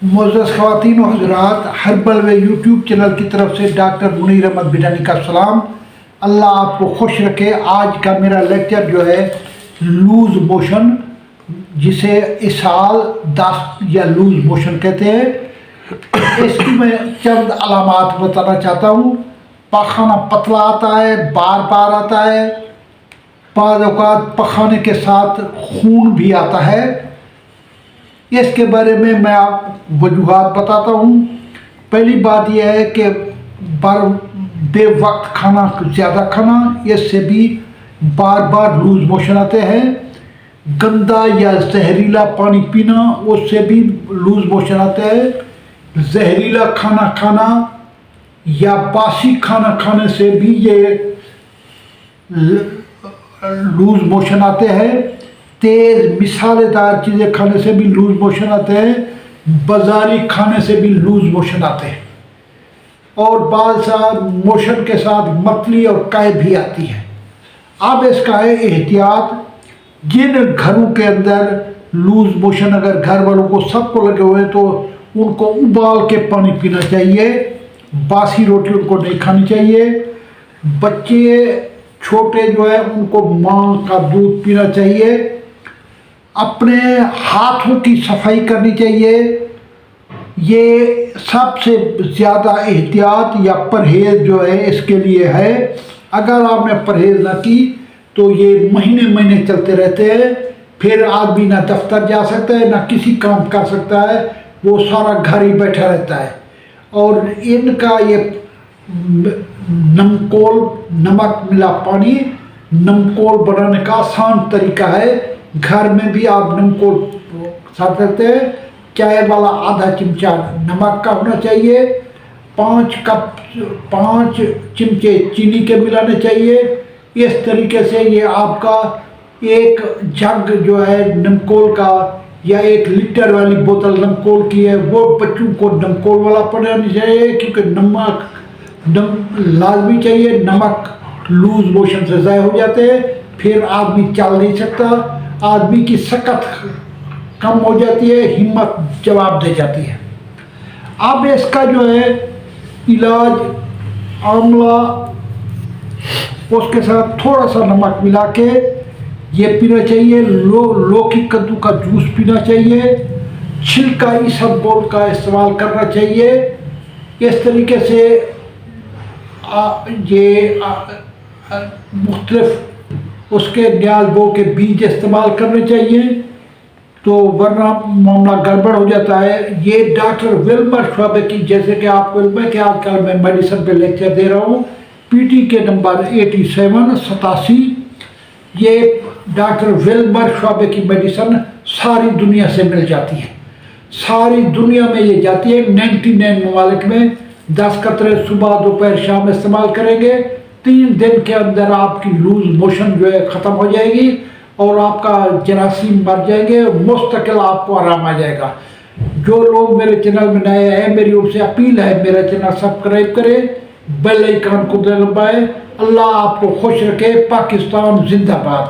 मुअज़्ज़ज़ ख़वातीन व हज़रात, हर्बल वे YouTube channel की तरफ से डॉक्टर मुनीर अहमद बिडानी का सलाम। अल्लाह आपको खुश रखे। आज का मेरा लेक्चर जो है लूज़ मोशन, जिसे इसहाल दास्त या लूज़ मोशन कहते हैं, इसकी मैं चंद अलामात बताना चाहता हूँ। पखाना पतला आता है, बार बार आता है, बाज़ औक़ात पखाने के साथ खून भी आता है। इसके बारे में मैं आप वजूहात बताता हूँ। पहली बात यह है कि बेवक्त खाना ज़्यादा खाना, इससे भी बार बार लूज़ मोशन आते हैं। गंदा या जहरीला पानी पीना, उससे भी लूज़ मोशन आते हैं। जहरीला खाना खाना या बासी खाना खाने से भी ये लूज़ मोशन आते हैं। तेज़ मिसालेदार चीज़ें खाने से भी लूज़ मोशन आते हैं। बाज़ारी खाने से भी लूज़ मोशन आते हैं। और बाल साथ मोशन के साथ मतली और कै भी आती है। अब इसका है एहतियात। जिन घरों के अंदर लूज़ मोशन अगर घर वालों को सबको लगे हुए हैं तो उनको उबाल के पानी पीना चाहिए। बासी रोटी उनको नहीं खानी चाहिए। बच्चे छोटे जो है उनको माँ का दूध पीना चाहिए। अपने हाथों की सफाई करनी चाहिए। ये सबसे ज़्यादा एहतियात या परहेज़ जो है इसके लिए है। अगर आपने परहेज़ ना की तो ये महीने महीने चलते रहते हैं। फिर आदमी ना दफ्तर जा सकता है, ना किसी काम कर सकता है, वो सारा घर ही बैठा रहता है। और इनका ये नमक मिला पानी नमकोल बनाने का आसान तरीका है। घर में भी आप नमकोल साथ सकते हैं। चाय वाला आधा चमचा नमक का होना चाहिए। 5 चमचे चीनी के मिलाने चाहिए। इस तरीके से ये आपका एक जग जो है नमकोल का या 1 लीटर वाली बोतल नमकोल की है, वो बच्चों को नमकोल वाला पड़ानी चाहिए, क्योंकि नमक लाजमी चाहिए। नमक लूज़ मोशन से ज़ाय हो जाते हैं, फिर आदमी चल नहीं सकता, आदमी की सकत कम हो जाती है, हिम्मत जवाब दे जाती है। अब इसका जो है इलाज आंवला, उसके साथ थोड़ा सा नमक मिला के ये पीना चाहिए। लौकी कद्दू का जूस पीना चाहिए। छिलका इसबगोल का इस्तेमाल करना चाहिए। इस तरीके से ये मुख्तलिफ उसके न्याज़बो के बीज इस्तेमाल करने चाहिए, तो वरना मामला गड़बड़ हो जाता है। ये डॉक्टर विल्मर शोबे की, जैसे कि आपको इल्म है कि आजकल मैं मेडिसिन पे लेक्चर दे रहा हूँ, पीटी के नंबर 87 ये डॉक्टर विल्मर शोबे की मेडिसिन सारी दुनिया से मिल जाती है। सारी दुनिया में ये जाती है। 99 ममालिक में 10 कतरे सुबह दोपहर शाम इस्तेमाल करेंगे, 3 दिन के अंदर आपकी लूज़ मोशन जो है ख़त्म हो जाएगी और आपका जरासीम मर जाएंगे। मुस्तकिल आपको आराम आ जाएगा। जो लोग मेरे चैनल में नए हैं, मेरी उनसे अपील है, मेरा चैनल सब्सक्राइब करें, बेल आइकन को दबाएं। अल्लाह आपको खुश रखे। पाकिस्तान जिंदाबाद।